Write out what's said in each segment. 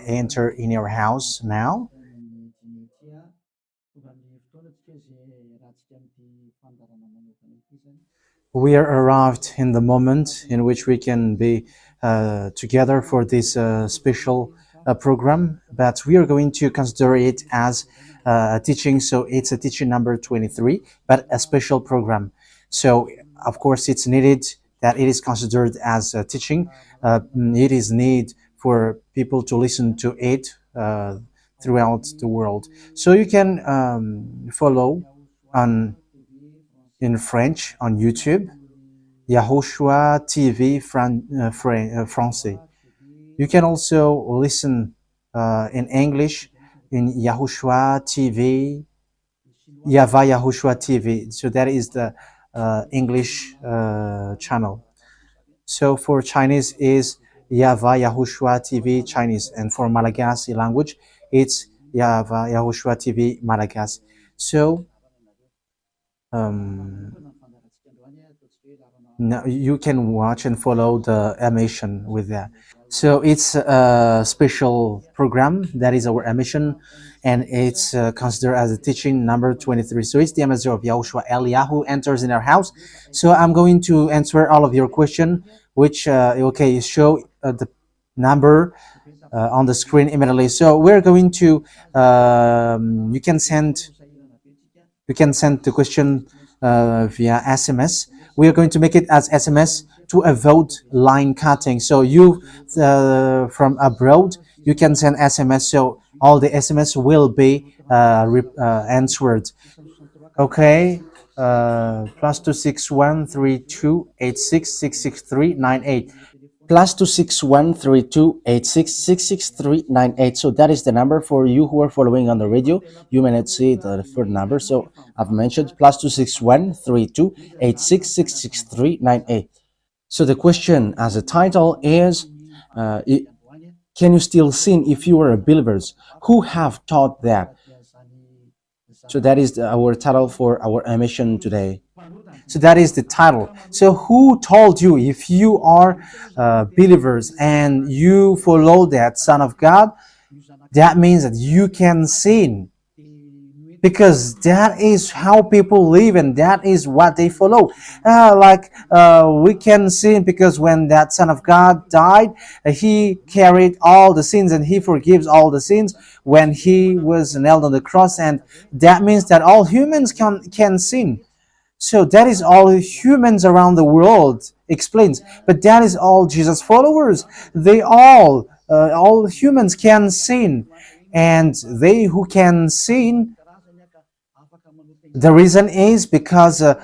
enter in your house now. We are arrived in the moment in which we can be together for this special program, but we are going to consider it as a teaching. So it's a teaching number 23, but a special program. So of course it's needed that it is considered as a teaching. It is need for people to listen to it throughout the world. So you can follow on in French on YouTube, YAHOSHUAH TV Français. You can also listen in English in YAHOSHUAH TV, YAHVAH YAHOSHUAH TV. So that is the English channel. So for Chinese is YAHVAH YAHOSHUAH TV Chinese, and for Malagasy language it's YAHVAH YAHOSHUAH TV Malagasy. So now you can watch and follow the emission with that. So it's a special program that is our emission, and it's considered as a teaching number 23. So it's the message of Yahushua Eliyahu enters in our house. So I'm going to answer all of your question, which okay, show the number on the screen immediately. So we're going to you can send the question via SMS. We are going to make it as SMS to avoid line cutting. So you from abroad, you can send SMS. So all the SMS will be answered. Okay. +2613286666398. +2613286666398. So that is the number for you who are following on the radio. You may not see the third number, so I've mentioned +2613286666398. So the question as a title is, can you still sin if you are a believers? Who have taught that? So that is our title for our emission today. So that is the title. So who told you, if you are believers and you follow that Son of God, that means that you can sin? Because that is how people live and that is what they follow. We can sin because when that Son of God died, he carried all the sins and he forgives all the sins when he was nailed on the cross, and that means that all humans can sin. So that is all humans around the world explains. But that is all Jesus followers. They all humans can sin. And they who can sin, the reason is because the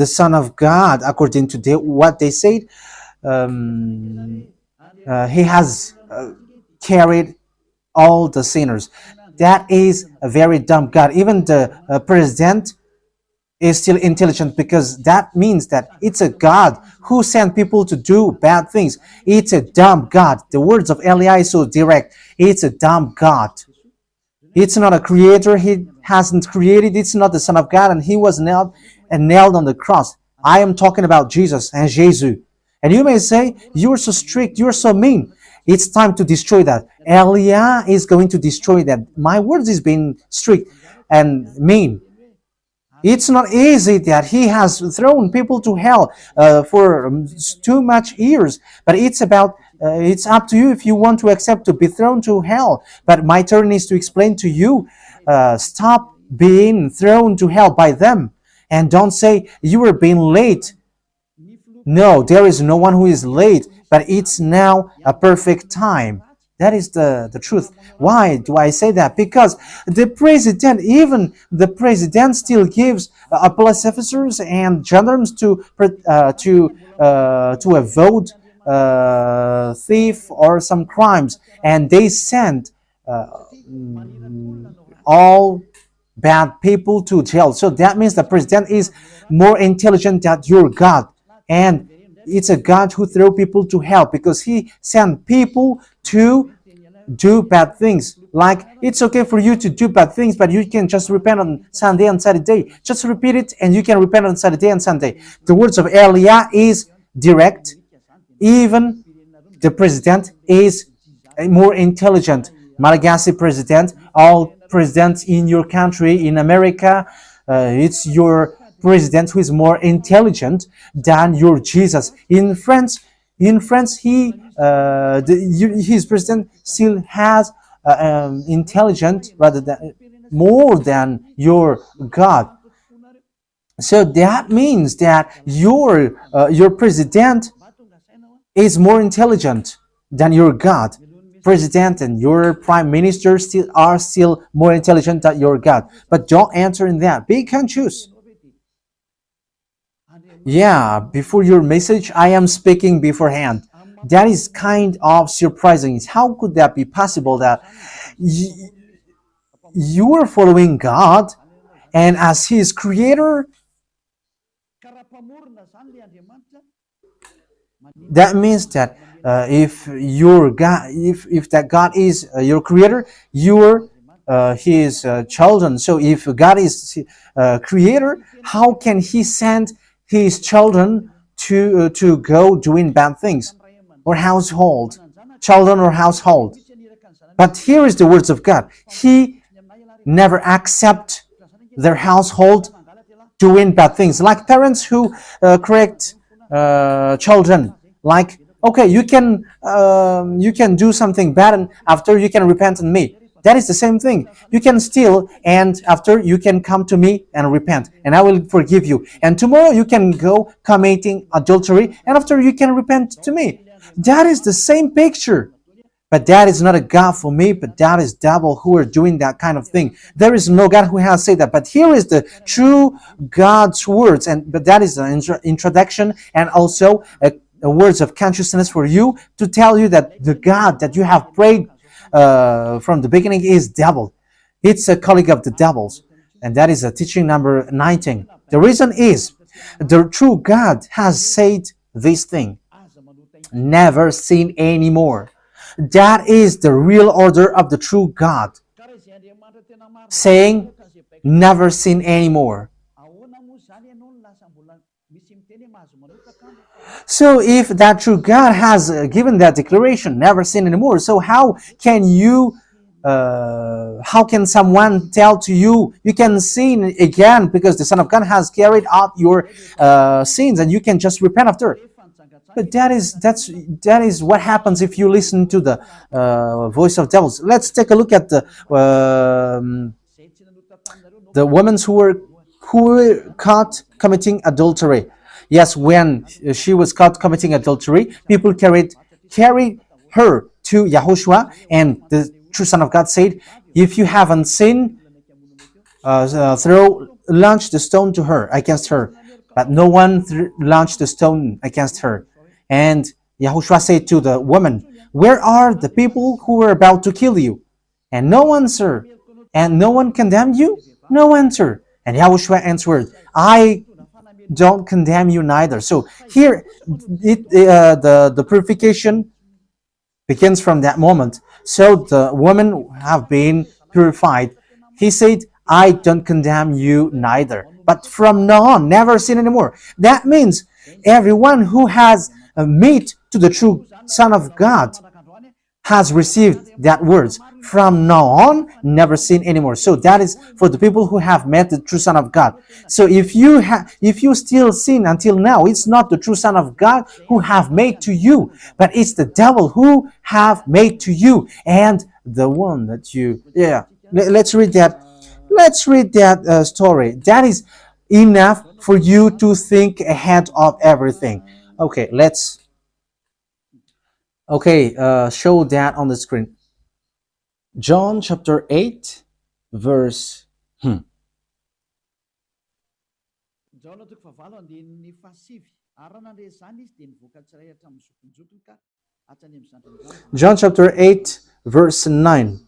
Son of God, according to what they said, he has carried all the sinners. That is a very dumb God. Even the president is still intelligent, because that means that it's a God who sent people to do bad things. It's a dumb God. The words of Eli is so direct. It's a dumb God. It's not a creator. He hasn't created. It's not the Son of God, and he was nailed on the cross. I am talking about Jesus and Jesus. And you may say, you're so strict, you're so mean. It's time to destroy that. Elia is going to destroy that. My words is being strict and mean. It's not easy that he has thrown people to hell for too much years, but it's about it's up to you if you want to accept to be thrown to hell. But my turn is to explain to you, stop being thrown to hell by them, and don't say you were being late. No, there is no one who is late, but it's now a perfect time. That is the truth. Why do I say that? Because the president, even the president, still gives police officers and gendarmes to avoid thief or some crimes, and they send all bad people to jail. So that means the president is more intelligent than your God, and it's a God who throw people to hell because he sent people to do bad things. Like, it's okay for you to do bad things, but you can just repent on Sunday and Saturday. Just repeat it and you can repent on Saturday and Sunday. The words of Elia is direct. Even The president is more intelligent. Malagasy president, all presidents in your country, in America, it's your president who is more intelligent than your Jesus. In France, his president still has intelligent rather than more than your God. So that means that your president is more intelligent than your God. President and your prime minister are still more intelligent than your God. But don't answer in that. Be conscious. Yeah, before your message, I am speaking beforehand. That is kind of surprising. How could that be possible that you are following God and as His creator? That means that if your God, if that God is your creator, you're His children. So if God is creator, how can He send His children to go doing bad things or children or household? But here is the words of God. He never accept their household doing bad things, like parents who correct children. Like, okay, you can do something bad, and after you can repent on me. That is the same thing. You can steal, and after you can come to me and repent, and I will forgive you. And tomorrow you can go committing adultery, and after you can repent to me. That is the same picture. But that is not a God for me, but that is devil who are doing that kind of thing. There is no God who has said that. But here is the true God's words, but that is an introduction and also a words of consciousness for you to tell you that the God that you have prayed from the beginning is devil. It's a colleague of the devils. And that is a teaching number 19. The reason is the true God has said this thing. Never seen anymore. That is the real order of the true God. Saying, never seen anymore. So if that true God has given that declaration, never seen anymore, so how can someone tell to you, you can sin again because the Son of God has carried out your sins and you can just repent after? But that is what happens if you listen to the voice of devils. Let's take a look at the women who were caught committing adultery. Yes, when she was caught committing adultery, people carried her to YAHOSHUAH, and the true Son of God said, if you haven't sinned, launch the stone to her, against her. But no one launched the stone against her. And YAHOSHUAH said to the woman, where are the people who were about to kill you? And no answer. And no one condemned you? No answer. And YAHOSHUAH answered, I don't condemn you neither. So here, the purification begins from that moment. So the women have been purified. He said, I don't condemn you neither. But from now on, never sin anymore. That means everyone who has met to the true Son of God has received that words. From now on, never sin anymore. So that is for the people who have met the true Son of God. So if you still sin until now, it's not the true Son of God who have made to you, but it's the devil who have made to you, and the one that you. Yeah. Let's read that. Let's read that story. That is enough for you to think ahead of everything. Okay, show that on the screen. John chapter 8, verse. John chapter 8, verse 9.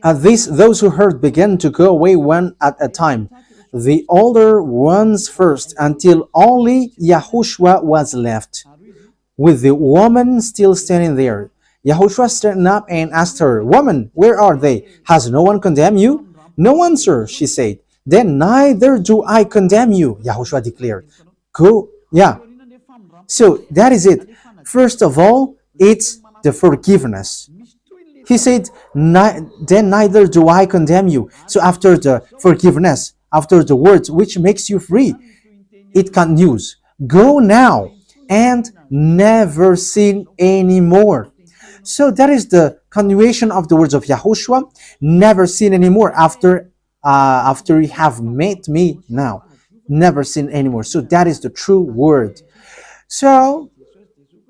At this, those who heard began to go away one at a time, the older ones first, until only YAHOSHUAH was left, with the woman still standing there. YAHOSHUAH straightened up and asked her, Woman, where are they? Has no one condemned you? No one, sir, she said. Then neither do I condemn you, YAHOSHUAH declared. Go, yeah. So that is it. First of all, it's the forgiveness. He said, then neither do I condemn you. So after the forgiveness, after the words which makes you free, it continues. Go now and never sin anymore. So that is the continuation of the words of Yahushua. Never sin anymore after you have met me now. Never sin anymore. So that is the true word. So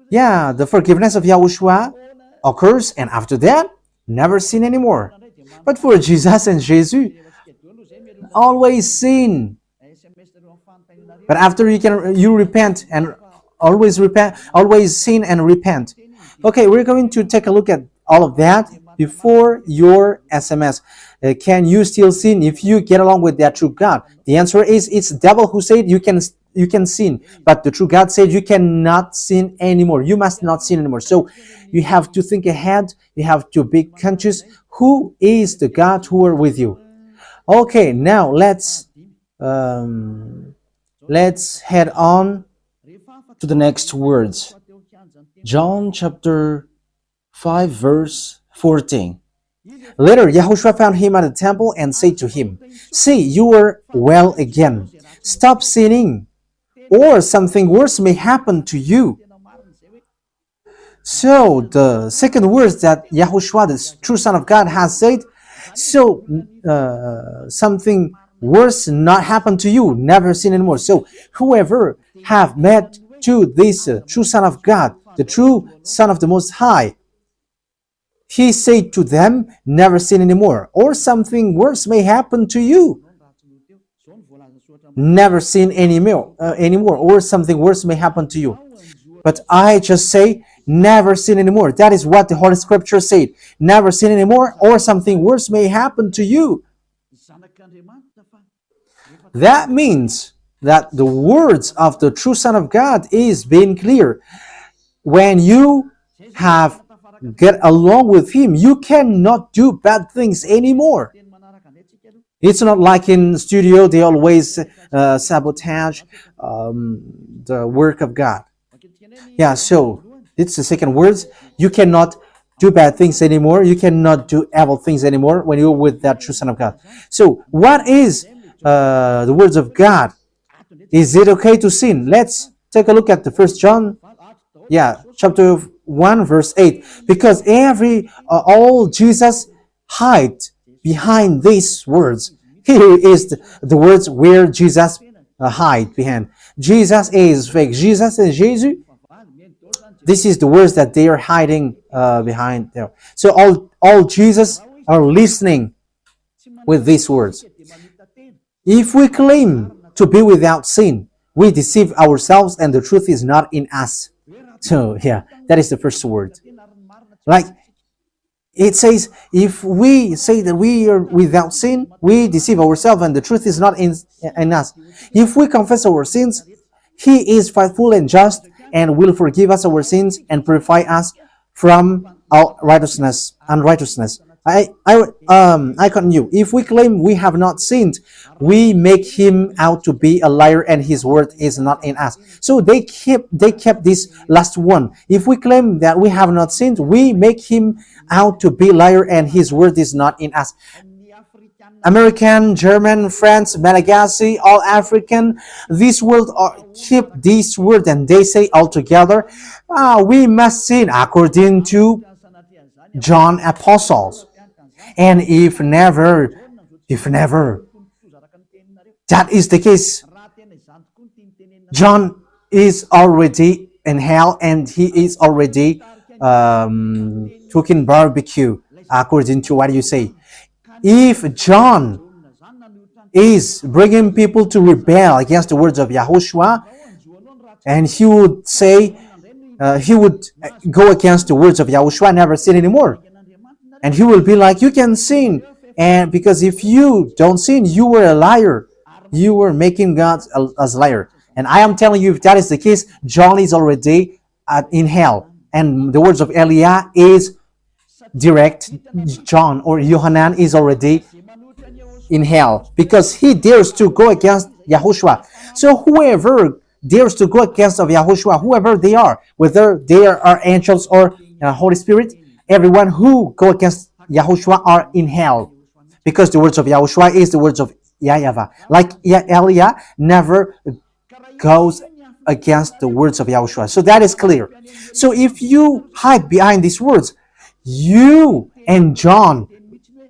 yeah, the forgiveness of Yahushua occurs, and after that, never sin anymore. But for Jesus and Jesus, always sin. But after you repent and always sin and repent. Okay, we're going to take a look at all of that before your SMS. Can you still sin if you get along with that true God? The answer is it's the devil who said you can sin, but the true God said you cannot sin anymore. You must not sin anymore. So you have to think ahead. You have to be conscious. Who is the God who are with you? Okay, now let's head on to the next words. John chapter 5 verse 14. Later, Yahushua found him at the temple and said to him, "See, you are well again. Stop sinning, or something worse may happen to you." So the second words that Yahushua, the true Son of God, has said, so something worse not happen to you, never sin anymore. So whoever have met to this true Son of God, the true Son of the Most High, he said to them, never sin anymore, or something worse may happen to you. Never sin anymore, or something worse may happen to you. But I just say, never sin anymore. That is what the Holy Scripture said. Never sin anymore, or something worse may happen to you. That means that the words of the true Son of God is being clear. When you have get along with him, you cannot do bad things anymore. It's not like in studio they always sabotage the work of God. Yeah, so it's the second words. You cannot do bad things anymore. You cannot do evil things anymore when you're with that true Son of God. So what is the words of God? Is it okay to sin? Let's take a look at the First John, chapter 1 verse 8. Because all Jesus hide behind these words. Here is the words where Jesus hide behind. Jesus is fake. Jesus and Jesus. This is the words that they are hiding behind there. So all Jesus are listening with these words. If we claim to be without sin, we deceive ourselves and the truth is not in us. So that is the first word. Like it says, if we say that we are without sin, we deceive ourselves and the truth is not in us. If we confess our sins, he is faithful and just and will forgive us our sins and purify us from all unrighteousness. I continue. If we claim we have not sinned, we make him out to be a liar and his word is not in us. So they kept this last one. If we claim that we have not sinned, we make him out to be a liar and his word is not in us. American, German, French, Malagasy, all African, this world keep this word and they say all together, we must sin according to John Apostles. And if never that is the case, John is already in hell and he is already cooking barbecue according to what you say. If John is bringing people to rebel against the words of Yahushua, and he would say, he would go against the words of Yahushua, never sin anymore. And he will be like, you can sin. And because if you don't sin, you were a liar. You were making God as a liar. And I am telling you, if that is the case, John is already in hell. And the words of Eliah is direct. John or Yohanan is already in hell because he dares to go against Yahushua. So whoever dares to go against of Yahushua, whoever they are, whether they are angels or Holy Spirit, everyone who go against Yahushua are in hell, because the words of Yahushua is the words of YAHVAH. Like Elia never goes against the words of Yahushua. So that is clear. So if you hide behind these words, you and John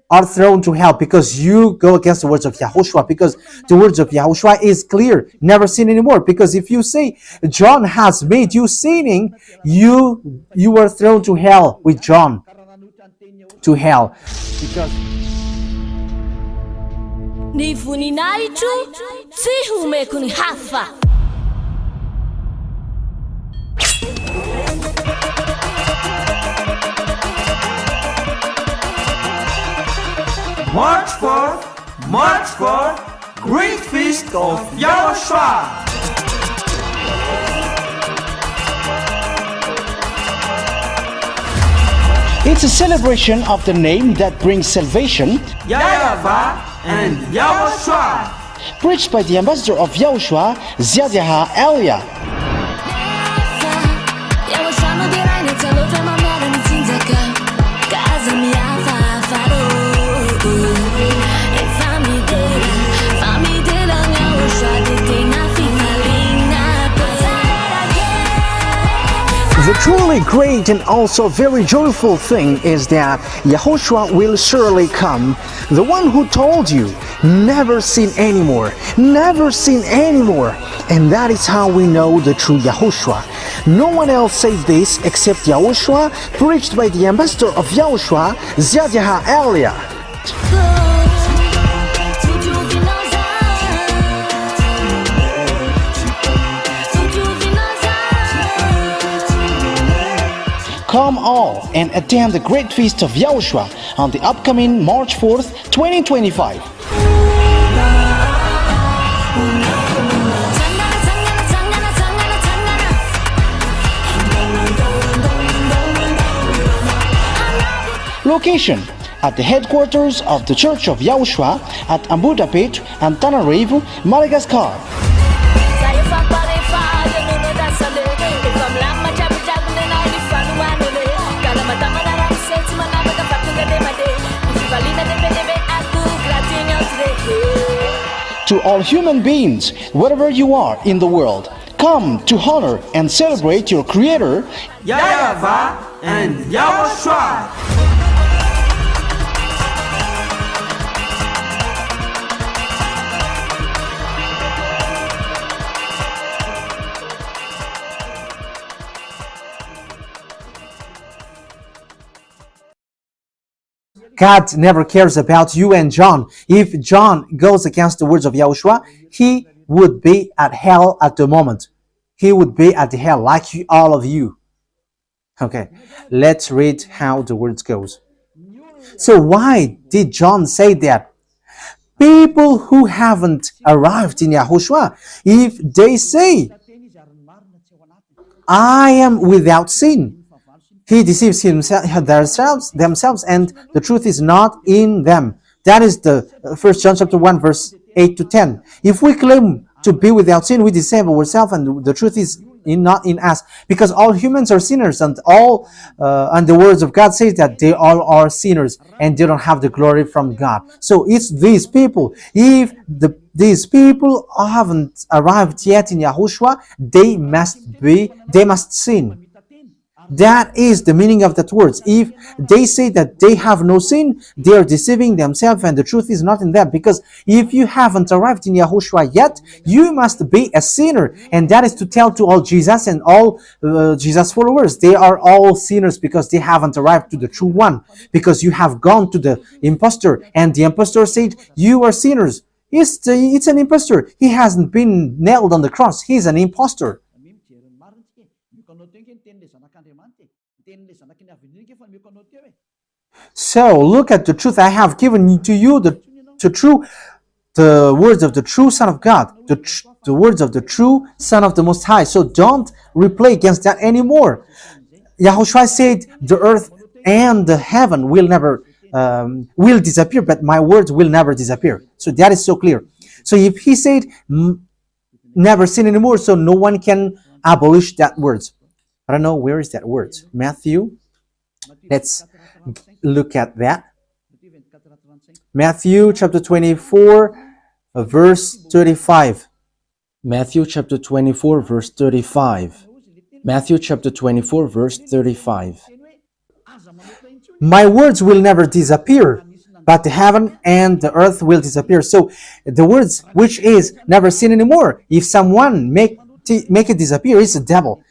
are thrown to hell because you go against the words of Yahushua, because the words of Yahushua is clear, never sin anymore. Because if you say John has made you sinning, you are thrown to hell with John, to hell. Because Ni voninahitro tsy homeko ny hafa. March 4, Great Feast of YAHOSHUAH. It's a celebration of the name that brings salvation, YAHVAH and YAHOSHUAH. preached by the ambassador of YAHOSHUAH, Elia. The truly great and also very joyful thing is that Yahushua will surely come. The one who told you, never sin anymore, never sin anymore. And that is how we know the true Yahushua. No one else says this except Yahushua, preached by the ambassador of Yahushua, Elia. Come all and attend the Great Feast of Yahushua on the upcoming March 4th, 2025. Location: at the headquarters of the Church of Yahushua at Ambudapet, Antananarivo, Madagascar. To all human beings, wherever you are in the world, come to honor and celebrate your Creator, YAHVAH and YAHOSHUAH. God never cares about you and John. If John goes against the words of Yahushua, he would be at hell at the moment. He would be at the hell like all of you. Okay, let's read how the words goes. So why did John say that? People who haven't arrived in Yahushua, if they say, I am without sin, he deceives themselves, and the truth is not in them. That is the 1 John chapter 1, verse 8 to 10. If we claim to be without sin, we deceive ourselves, and the truth is not in us. Because all humans are sinners, and and the words of God says that they all are sinners, and they don't have the glory from God. So it's these people. If these people haven't arrived yet in Yahushua, they must sin. That is the meaning of that words. If they say that they have no sin, they are deceiving themselves, and the truth is not in them. Because if you haven't arrived in Yahushua yet, you must be a sinner. And that is to tell to all Jesus and all Jesus followers. They are all sinners because they haven't arrived to the true one. Because you have gone to the impostor, and the impostor said, you are sinners. It's an impostor. He hasn't been nailed on the cross. He's an impostor. So look at the truth. I have given to you the words of the true Son of God, the words of the true Son of the Most High. So don't replay against that anymore. Yahushua said, the earth and the heaven will never will disappear, but my words will never disappear. So that is so clear. So if he said, never sin anymore, so no one can abolish that word. I don't know where is that word. Matthew. Let's look at that. Matthew chapter 24, verse 35. Matthew chapter 24, verse 35. Matthew chapter 24, verse 35. My words will never disappear, but the heaven and the earth will disappear. So the words which is never sin anymore, if someone make it disappear, it's the devil.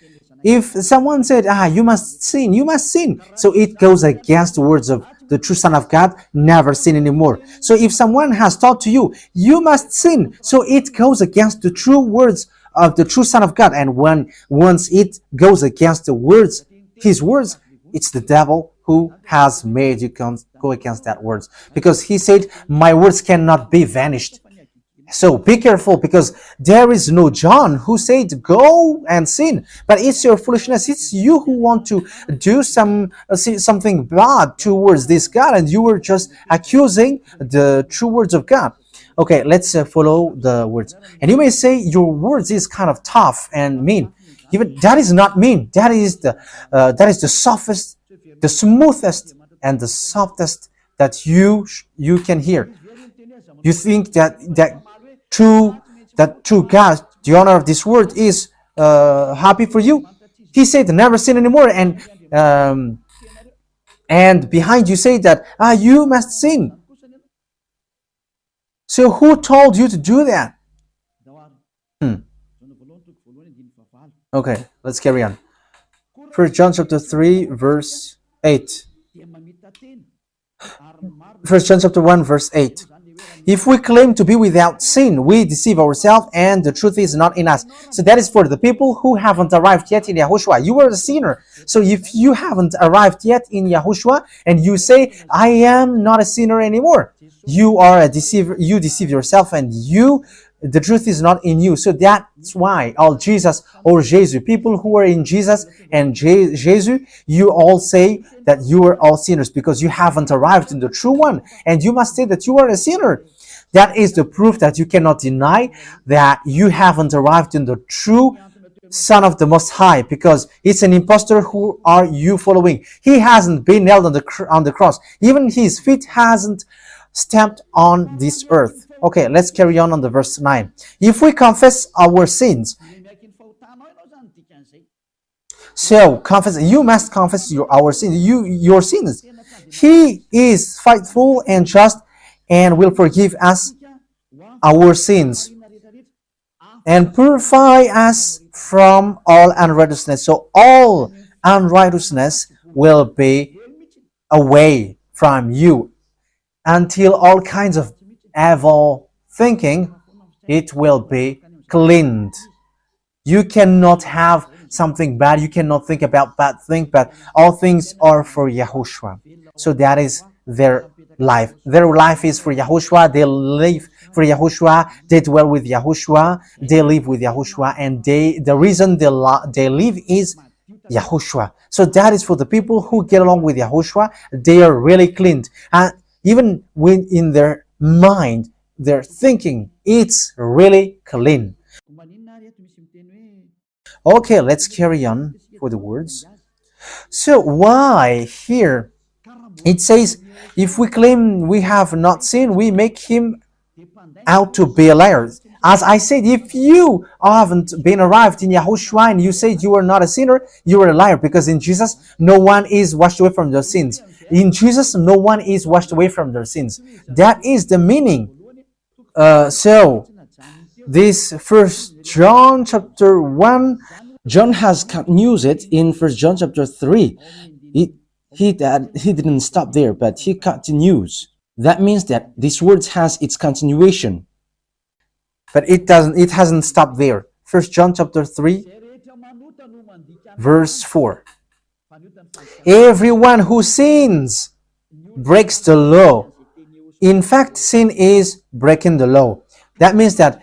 If someone said, you must sin, you must sin. So it goes against the words of the true Son of God, never sin anymore. So if someone has taught to you, you must sin. So it goes against the true words of the true Son of God. And once it goes against the words, his words, it's the devil who has made you go against that words. Because he said, my words cannot be vanished. So be careful, because there is no John who said go and sin, but it's your foolishness. It's you who want to do something bad towards this God, and you were just accusing the true words of God. Okay, let's follow the words. And you may say your words is kind of tough and mean. Even that is not mean. That is the softest, the smoothest, and the softest that you can hear. You think that true God, the honor of this word, is happy for you? He said, never sin anymore, and behind you say that you must sin. So who told you to do that? Okay, let's carry on. 1 John chapter 3, verse 8. 1 John chapter 1, verse 8. If we claim to be without sin, we deceive ourselves, and the truth is not in us. So that is for the people who haven't arrived yet in Yahushua. You are a sinner. So if you haven't arrived yet in Yahushua, and you say, I am not a sinner anymore, you are a deceiver. You deceive yourself, and the truth is not in you. So that's why all Jesus or Jesus, people who are in Jesus and Jesus, you all say that you are all sinners, because you haven't arrived in the true one, and you must say that you are a sinner. That is the proof that you cannot deny that you haven't arrived in the true Son of the Most High, because it's an impostor. Who are you following? He hasn't been nailed on the cross. Even his feet hasn't stamped on this earth. Okay, let's carry on the verse 9. If we confess our sins, so confess, you must confess our sins, your sins. He is faithful and just, and will forgive us our sins and purify us from all unrighteousness. So all unrighteousness will be away from you, until all kinds of evil thinking, it will be cleaned. You cannot have something bad. You cannot think about bad things, but all things are for Yahushua. So that is their life. Their life is for Yahushua. They live for Yahushua. They dwell with Yahushua. They live with Yahushua, and the reason they live is Yahushua. So that is for the people who get along with Yahushua. They are really cleaned. Even when in their mind, their thinking, it's really clean. Okay, let's carry on for the words. So why here it says, if we claim we have not sinned, we make him out to be a liar. As I said, if you haven't been arrived in Yahushua and you say you are not a sinner, you are a liar, because in Jesus, no one is washed away from their sins. In Jesus, no one is washed away from their sins. That is the meaning. So, this 1 John chapter 1, John has continued it in 1 John chapter 3. He didn't stop there, but he continues. That means that this word has its continuation. But it hasn't stopped there. 1 John chapter 3, verse 4. Everyone who sins breaks the law. In fact, sin is breaking the law. That means that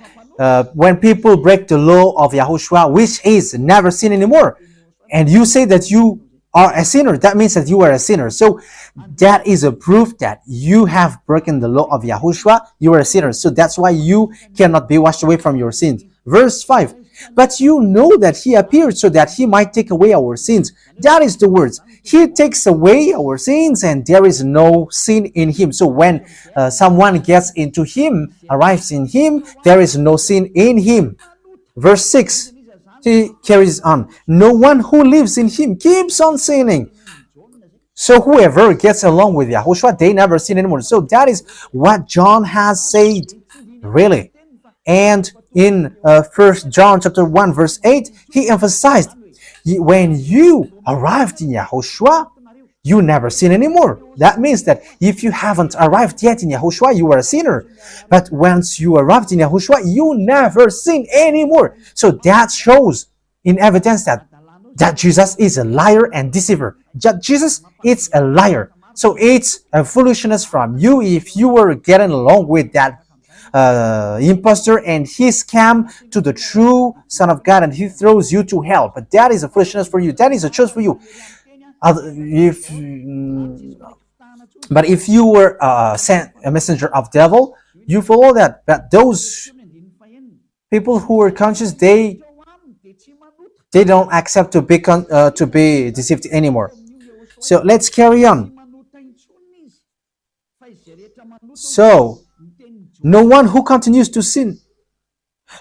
when people break the law of Yahushua, which is never sin anymore, and you say that you are a sinner, that means that you are a sinner. So that is a proof that you have broken the law of Yahushua. You are a sinner. So that's why you cannot be washed away from your sins. Verse 5. But you know that he appeared so that he might take away our sins. That is the words. He takes away our sins and there is no sin in him. So when someone gets into him, arrives in him, there is no sin in him. Verse 6. He carries on. No one who lives in him keeps on sinning. So whoever gets along with Yahushua, they never sin anymore. So that is what John has said, really. And in 1 John chapter 1 verse 8, he emphasized, when you arrived in Yahushua, you never sin anymore. That means that if you haven't arrived yet in Yahushua, you are a sinner. But once you arrived in Yahushua, you never sin anymore. So that shows in evidence that Jesus is a liar and deceiver. Jesus is a liar. So it's a foolishness from you if you were getting along with that impostor and he scam to the true Son of God and he throws you to hell. But that is a foolishness for you. That is a choice for you. But if you were a messenger of devil, you follow that. But those people who are conscious, they don't accept to be deceived anymore. So let's carry on. So no one who continues to sin,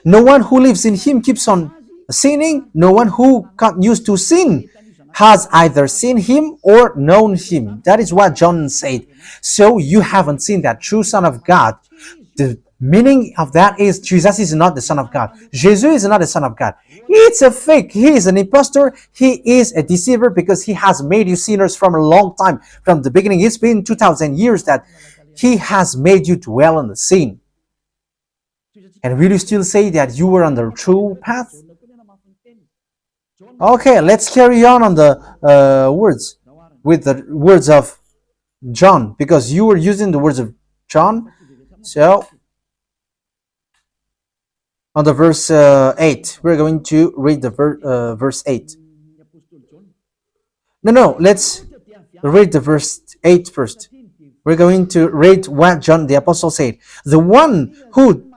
no one who lives in him keeps on sinning. No one who continues to sin has either seen him or known him. That is what John said. So you haven't seen that true Son of God. The meaning of that is Jesus is not the Son of God. Jesus is not the Son of God. It's a fake. He is an impostor. He is a deceiver because he has made you sinners from a long time. From the beginning, it's been 2,000 years that he has made you dwell in the sin. And will you still say that you were on the true path? Okay, let's carry on the words with the words of John, because you were using the words of John. So on the verse 8, we're going to read the verse 8. No, let's read the verse 8 first. We're going to read what John the Apostle said. The one who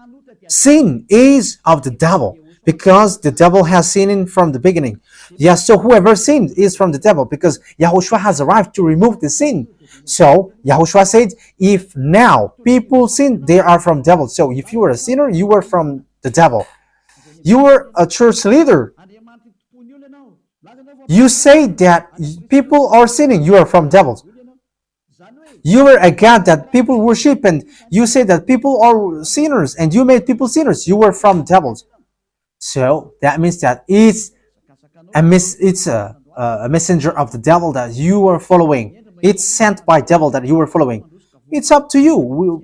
sinned is of the devil, because the devil has sinned from the beginning. Yes, so whoever sinned is from the devil, because Yahushua has arrived to remove the sin. So Yahushua said, if now people sin, they are from devil. So if you were a sinner, you were from the devil. You were a church leader. You say that people are sinning, you are from devils. You were a God that people worship, and you say that people are sinners, and you made people sinners. You were from devils. So that means that it's a messenger of the devil that you are following. It's sent by devil that you are following. It's up to you.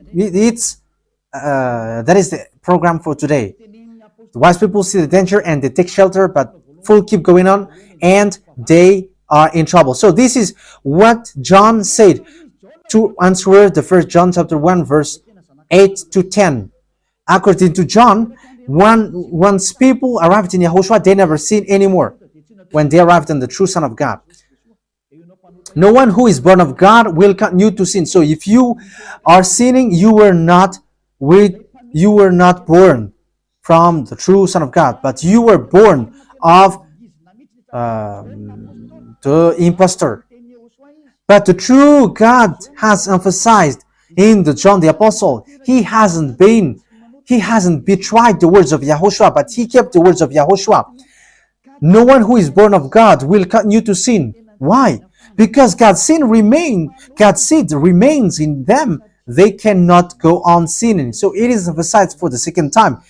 That is the program for today. The wise people see the danger and they take shelter, but fools keep going on and they are in trouble. So this is what John said to answer the 1 John chapter 1 verse 8 to 10. According to John, once people arrived in Yahushua, they never sin anymore when they arrived in the true Son of God. No one who is born of God will continue to sin. So if you are sinning, you were not born from the true Son of God, but you were born of the impostor. But the true God has emphasized in the John the Apostle, he hasn't betrayed the words of Yahushua, but he kept the words of Yahushua. No one who is born of God will continue to sin. Why? Because God's seed remains in them. They cannot go on sinning. So it is emphasized for the second time.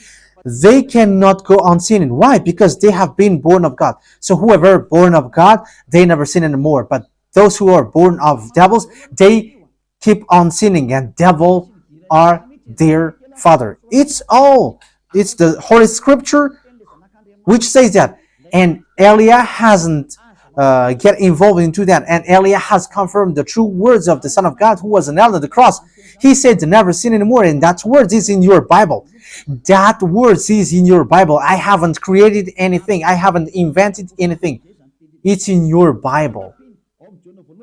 They cannot go on sinning. Why? Because they have been born of God. So whoever born of God, they never sin anymore. But those who are born of devils, they keep on sinning, and devil are their father. It's the Holy Scripture which says that. And Elia hasn't get involved into that. And Elia has confirmed the true words of the Son of God who was nailed on the cross. He said to never sin anymore, and that word is in your Bible. That word is in your Bible. I haven't created anything. I haven't invented anything. It's in your Bible.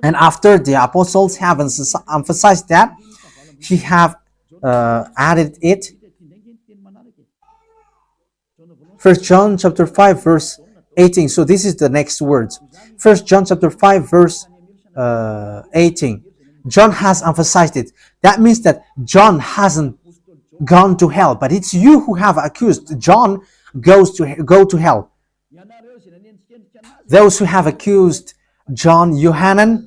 And after the apostles have emphasized that, he have added it. First John chapter 5 verse 18. So this is the next words. First John chapter 5 verse 18. John has emphasized it. That means that John hasn't gone to hell, but it's you who have accused John go to hell. Those who have accused John Yohanan,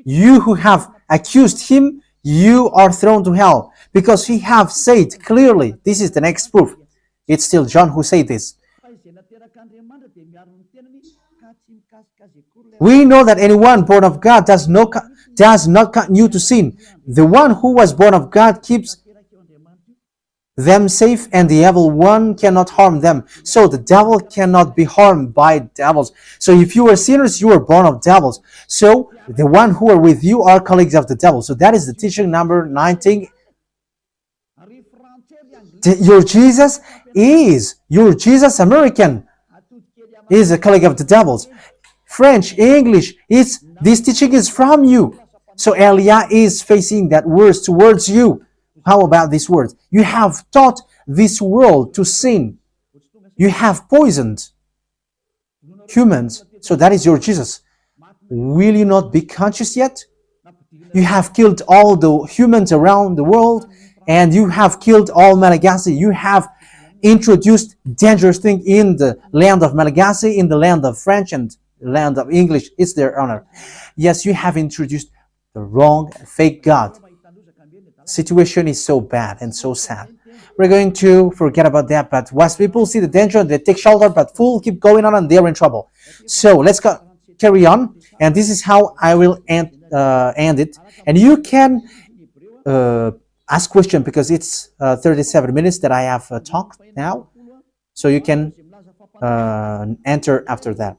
you who have accused him, you are thrown to hell, because he have said clearly. This is the next proof. It's still John who said this. We know that anyone born of God does not continue to sin. The one who was born of God keeps them safe, and the evil one cannot harm them. So the devil cannot be harmed by devils. So if you are sinners, you are born of devils. So the one who are with you are colleagues of the devil. So that is the teaching number 19. Your Jesus American is a colleague of the devils. French, English, this teaching is from you. So Elia is facing that words towards you. How about these words? You have taught this world to sin. You have poisoned humans. So that is your Jesus. Will you not be conscious yet? You have killed all the humans around the world, and you have killed all Malagasy. You have introduced dangerous things in the land of Malagasy, in the land of French, and the land of English. It's their honor. Yes, you have introduced the wrong, fake God. Situation is so bad and so sad. We're going to forget about that, but once people see the danger, they take shelter, but fools keep going on and they're in trouble. So let's carry on, and this is how I will end it. And you can ask question, because it's 37 minutes that I have talked now, so you can enter after that.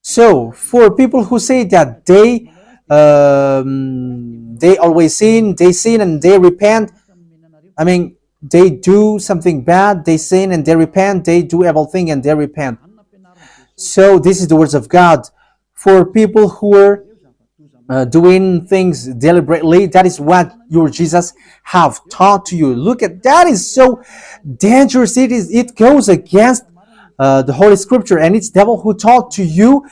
So for people who say that they always sin, and they repent. I mean, they do something bad, they sin and they repent. They do evil thing and they repent. So this is the words of God. For people who are doing things deliberately, that is what your Jesus have taught to you. Look at that, is so dangerous. It goes against the Holy Scripture, and it's devil who taught to you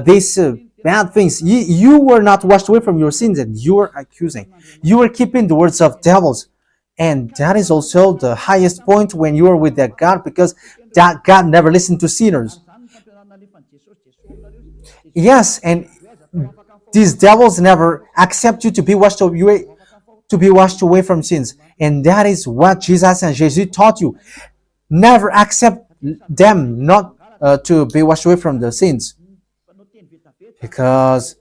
these bad things. You were not washed away from your sins, and you are accusing. You are keeping the words of devils. And that is also the highest point when you are with that God, because that God never listened to sinners. Yes, and these devils never accept you to be washed away from sins. And that is what Jesus and Jesus taught you. Never accept them not to be washed away from the sins, because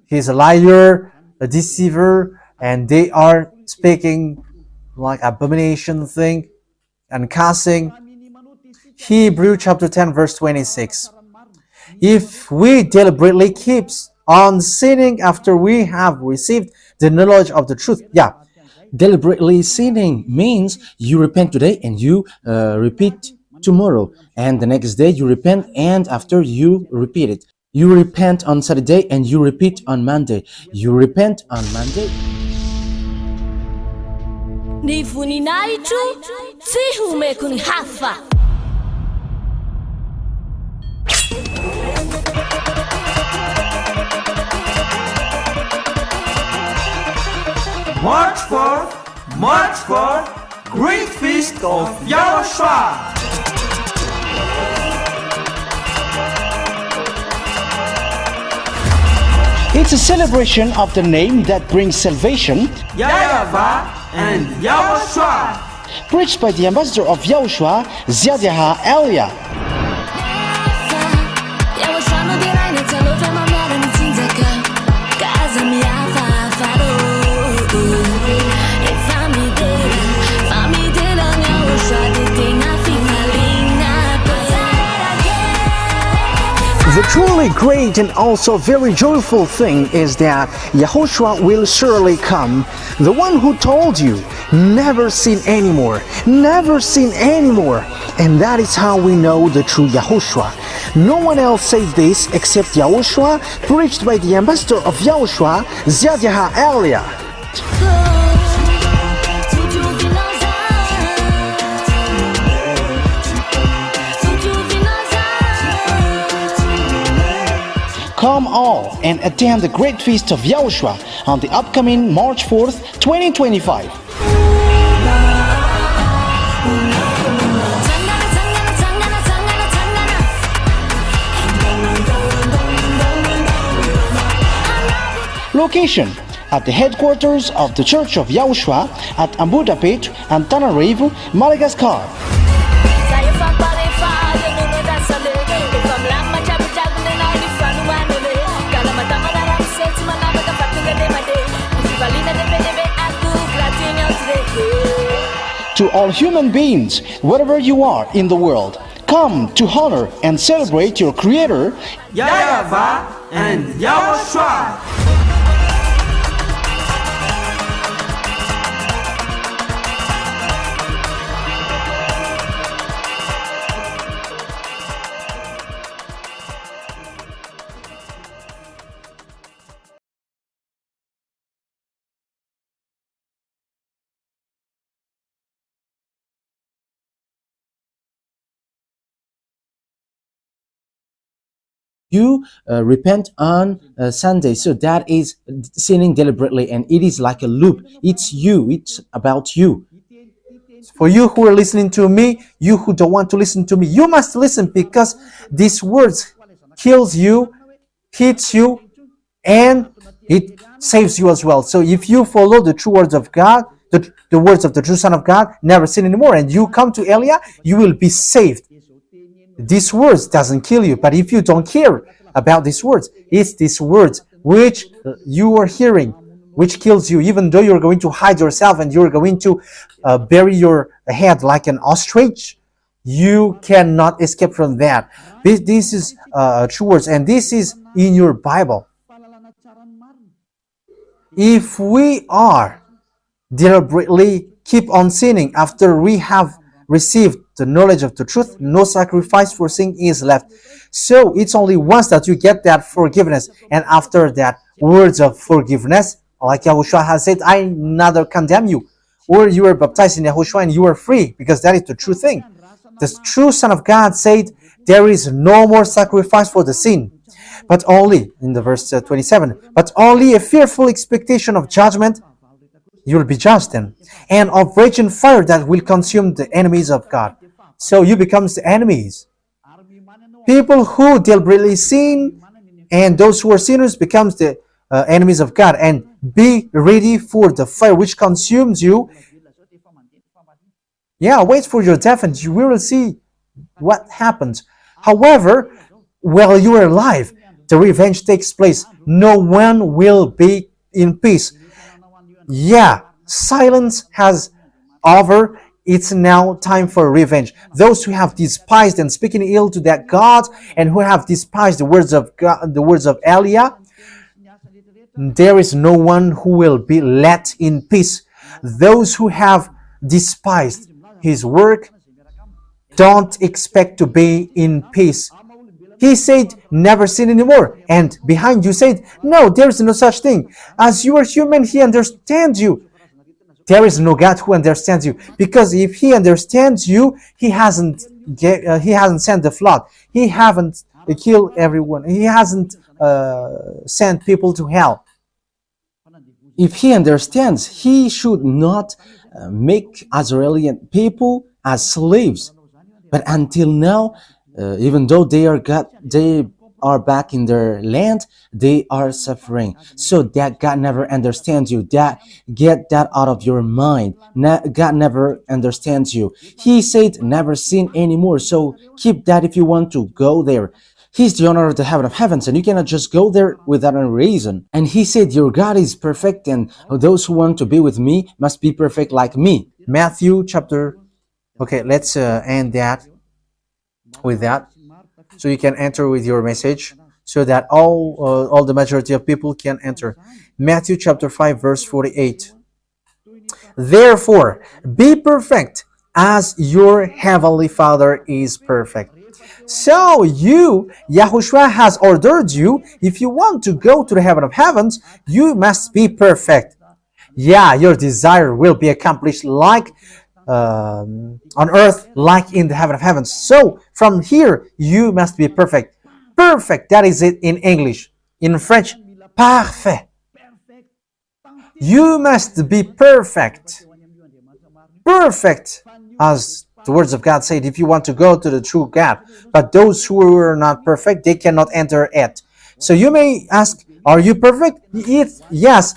he's a liar, a deceiver, and they are speaking like abomination thing and cussing. Hebrew chapter 10 verse 26. If we deliberately keep on sinning after we have received the knowledge of the truth. Yeah, Deliberately sinning means you repent today and you repeat tomorrow, and the next day you repent, and after you repeat it. You repent on Saturday and you repeat on Monday. You repent on Monday. Ny voninahitro tsy homeko ny hafa. March 4, Great Feast of YAHOSHUAH. It's a celebration of the name that brings salvation, YAHVAH and YAHOSHUAH. preached by the ambassador of YAHOSHUAH, YAHVAH. The truly great and also very joyful thing is that YAHOSHUAH will surely come. The one who told you, never sin anymore, never sin anymore. And that is how we know the true YAHOSHUAH. No one else said this except YAHOSHUAH, preached by the ambassador of YAHOSHUAH, YAHVAH. Come all and attend the great feast of YAHOSHUAH on the upcoming March 4th, 2025. Location at the headquarters of the Church of YAHOSHUAH at Ambudapet, Antananarivo, Madagascar. Saya fapalefale nuno da sale Ifamlama chabu-chabu nena olifanu manole Kala matama na ramseti malama ka fatunga de made Ifivalina de bedebe aku gratinho today. To all human beings, wherever you are in the world, come to honor and celebrate your Creator, YAHVAH and YAHOSHUAH. You repent on Sunday, so that is sinning deliberately, and it is like a loop. It's you, it's about you. For you who are listening to me, you who don't want to listen to me, you must listen, because these words kills you, hits you, and it saves you as well. So if you follow the true words of God, the words of the true Son of God, never sin anymore, and you come to Elia, you will be saved. These words doesn't kill you, but if you don't care about these words, it's these words which you are hearing which kills you, even though you're going to hide yourself and you're going to bury your head like an ostrich. You cannot escape from that. This is true words, and this is in your Bible. If we are deliberately keep on sinning after we have received the knowledge of the truth, no sacrifice for sin is left. So it's only once that you get that forgiveness, and after that, words of forgiveness, like Yahushua has said, I neither condemn you. Or you are baptized in Yahushua and you are free, because that is the true thing. The true Son of God said, there is no more sacrifice for the sin, but only, in the verse 27, but only a fearful expectation of judgment. You will be judged then, and of raging fire that will consume the enemies of God. So you become the enemies. People who deliberately sin and those who are sinners becomes the enemies of God. And be ready for the fire which consumes you. Yeah, wait for your death and you will see what happens. However, while you are alive, the revenge takes place. No one will be in peace. Yeah, silence has over. It's now time for revenge. Those who have despised and speaking ill to that God, and who have despised the words of God, the words of Elia, there is no one who will be let in peace. Those who have despised his work don't expect to be in peace. He said, never sin anymore. And behind you said, no, there is no such thing. As you are human, he understands you. There is no God who understands you, because if he understands you, he hasn't sent the flood. He haven't killed everyone. He hasn't sent people to hell. If he understands, he should not make Israeli people as slaves. But until now, even though they are back in their land, they are suffering. So that God never understands you. Get that out of your mind. God never understands you. He said never sin anymore. So keep that if you want to go there. He's the owner of the heaven of heavens, and you cannot just go there without a reason. And he said your God is perfect, and those who want to be with me must be perfect like me. Matthew chapter. Okay, let's end that with that. So you can enter with your message, so that all the majority of people can enter. Matthew chapter 5 verse 48. Therefore, be perfect as your heavenly Father is perfect. So Yahushua has ordered you, if you want to go to the heaven of heavens, you must be perfect. Yeah, your desire will be accomplished like on earth like in the heaven of heavens. So from here you must be perfect. Perfect, that is it in English. In French, parfait. You must be perfect. Perfect, as the words of God said, if you want to go to the true God. But those who are not perfect, they cannot enter it. So you may ask, are you perfect? Yes,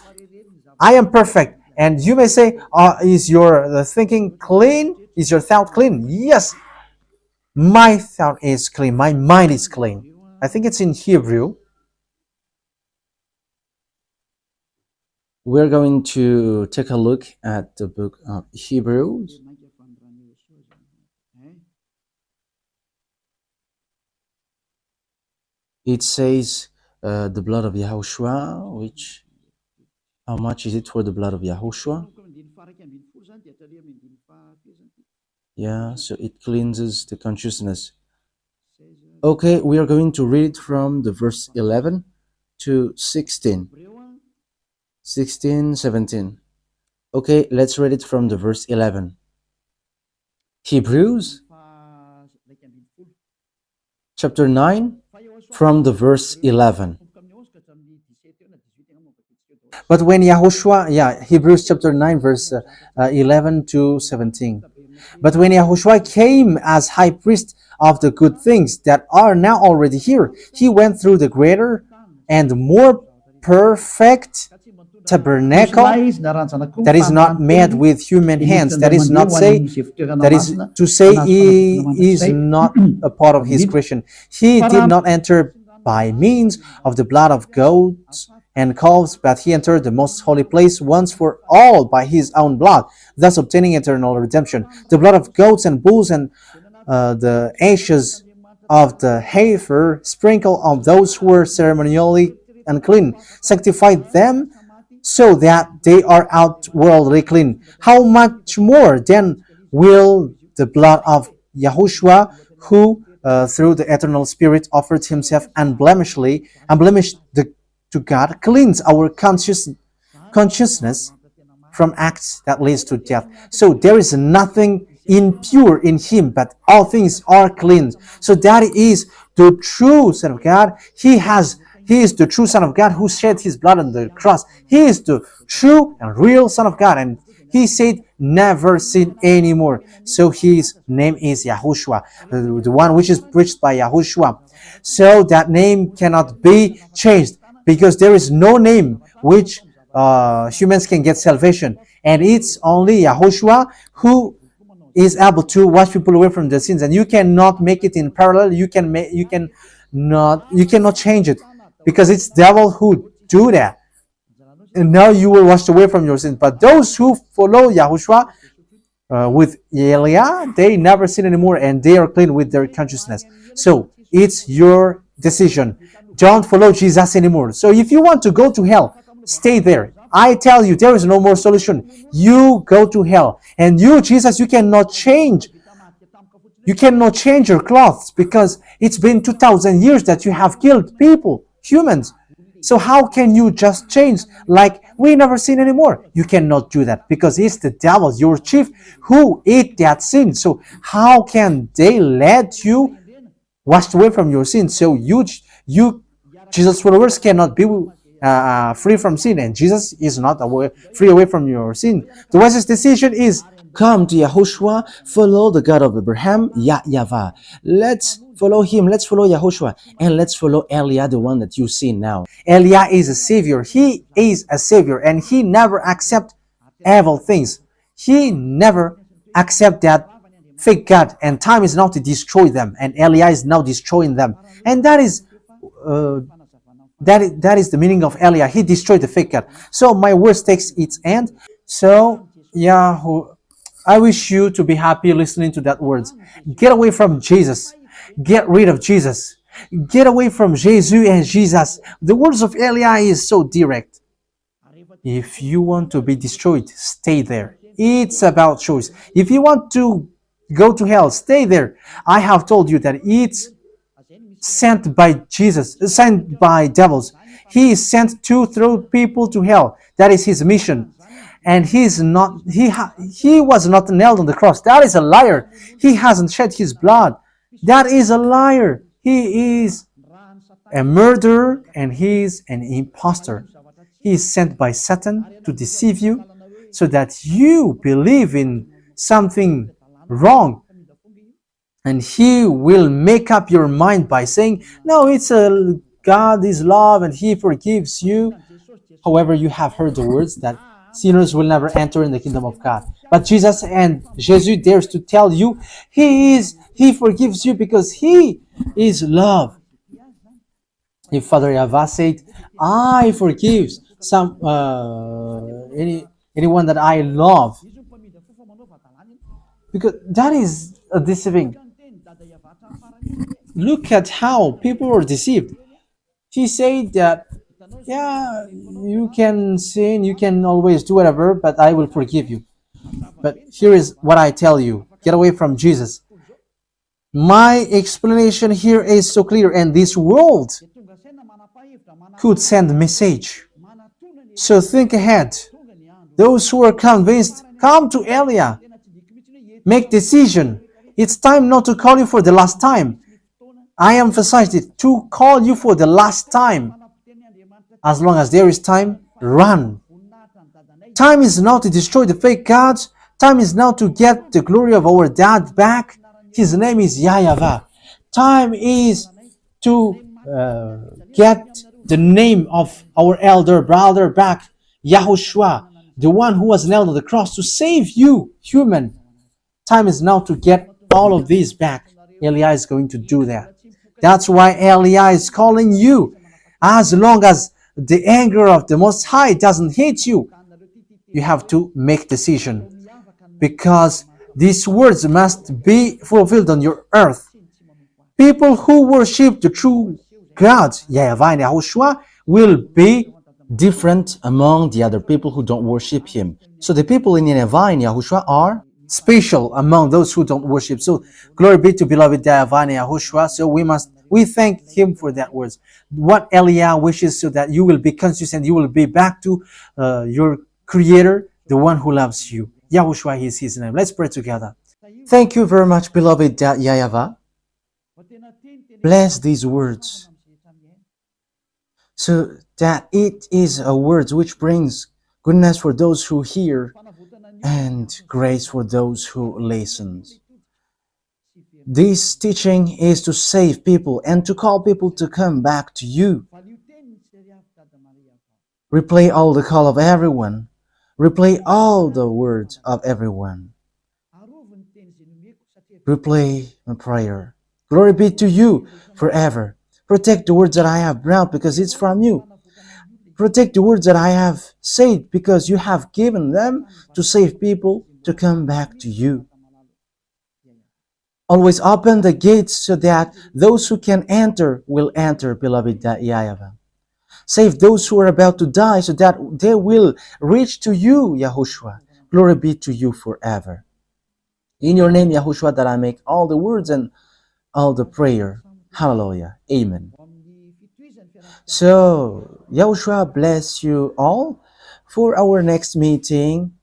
I am perfect. And you may say, is your thinking clean? Is your thought clean? Yes, my thought is clean. My mind is clean. I think it's in Hebrew. We're going to take a look at the book of Hebrews. It says the blood of Yahushua, which, how much is it for the blood of Yahushua? Yeah, so it cleanses the consciousness. Okay, we are going to read from the verse 11 to 16. 16, 17. Okay, let's read it from the verse 11. Hebrews chapter 9 from the verse 11. But when Yahushua, Hebrews chapter 9 verse 11 to 17. But when Yahushua came as high priest of the good things that are now already here, he went through the greater and more perfect tabernacle that is not made with human hands. That is to say he is not a part of his creation. He did not enter by means of the blood of goats and calves, but he entered the most holy place once for all by his own blood, thus obtaining eternal redemption. The blood of goats and bulls and the ashes of the heifer sprinkled on those who were ceremonially unclean, sanctified them so that they are outwardly clean. How much more then will the blood of Yahushua, who through the eternal Spirit offered himself unblemished to God, cleanse our consciousness from acts that leads to death. So there is nothing impure in him, but all things are clean. So that is the true Son of God. He is the true Son of God who shed his blood on the cross. He is the true and real Son of God. And he said, never sin anymore. So his name is Yahushua, the one which is preached by Yahushua. So that name cannot be changed, because there is no name which humans can get salvation. And it's only Yahushua who is able to wash people away from their sins. And you cannot make it in parallel. You cannot change it, because it's devil who do that. And now you will wash away from your sins. But those who follow Yahushua with Elia, they never sin anymore, and they are clean with their consciousness. So it's your decision. Don't follow Jesus anymore. So if you want to go to hell, stay there. I tell you, there is no more solution. You go to hell. And you, Jesus, you cannot change. You cannot change your clothes, because it's been 2,000 years that you have killed people, humans. So how can you just change like we never sin anymore? You cannot do that, because it's the devil, your chief, who ate that sin. So how can they let you wash away from your sin? So you Jesus' followers cannot be free from sin, and Jesus is not free away from your sin. The wisest decision is come to Yahushua, follow the God of Abraham, YAHVAH. Let's follow him, let's follow Yahushua, and let's follow Elia, the one that you see now. Elia is a savior. He is a savior, and he never accept evil things. He never accept that fake God, and time is now to destroy them, and Elia is now destroying them. And that is the meaning of Elia. He destroyed the fake God. So my words takes its end. So I wish you to be happy listening to that words. Get away from Jesus. Get rid of Jesus. Get away from Jesus and Jesus. The words of Elia is so direct. If you want to be destroyed, stay there. It's about choice. If you want to go to hell, stay there. I have told you that it's sent by Jesus, sent by devils. He is sent to throw people to hell. That is his mission. And he was not nailed on the cross. That is a liar. He hasn't shed his blood. That is a liar. He is a murderer and he is an impostor. He is sent by Satan to deceive you so that you believe in something wrong. And he will make up your mind by saying, no, God is love and he forgives you. However, you have heard the words that sinners will never enter in the kingdom of God. But Jesus dares to tell you, he forgives you because he is love. If Father YAHVAH said, I forgive anyone that I love, because that is a deceiving. Look at how people are deceived. He said that, yeah, you can sin, you can always do whatever, but I will forgive you. But here is what I tell you. Get away from Jesus. My explanation here is so clear, and this world could send a message. So think ahead. Those who are convinced, come to Elia. Make decision. It's time not to call you for the last time. I emphasized it, to call you for the last time. As long as there is time, run. Time is now to destroy the fake gods. Time is now to get the glory of our dad back. His name is YAHVAH. Time is to get the name of our elder brother back, YAHOSHUAH, the one who was nailed on the cross to save you, human. Time is now to get all of these back. Elia is going to do that. That's why Elia is calling you. As long as the anger of the Most High doesn't hit you, you have to make decision, because these words must be fulfilled on your earth. People who worship the true God, YAHVAH and YAHOSHUAH, will be different among the other people who don't worship him. So the people in YAHVAH and YAHOSHUAH are special among those who don't worship. So glory be to beloved YAHVAH and YAHOSHUAH. So we thank him for that words. What Elia wishes, so that you will be consistent, you will be back to your Creator, the one who loves you. YAHOSHUAH is his name. Let's pray together. Thank you very much, beloved YAHVAH. Bless these words, so that it is a word which brings goodness for those who hear and grace for those who listen. This teaching is to save people and to call people to come back to you. Replay all the call of everyone. Replay all the words of everyone. Replay my prayer. Glory be to you forever. Protect the words that I have brought, because it's from you. Protect the words that I have said, because you have given them to save people to come back to you. Always open the gates so that those who can enter will enter, beloved YAHVAH. Save those who are about to die so that they will reach to you, YAHOSHUAH. Glory be to you forever. In your name, YAHOSHUAH, that I make all the words and all the prayer. Hallelujah. Amen. So, YAHOSHUAH bless you all for our next meeting.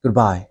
Goodbye.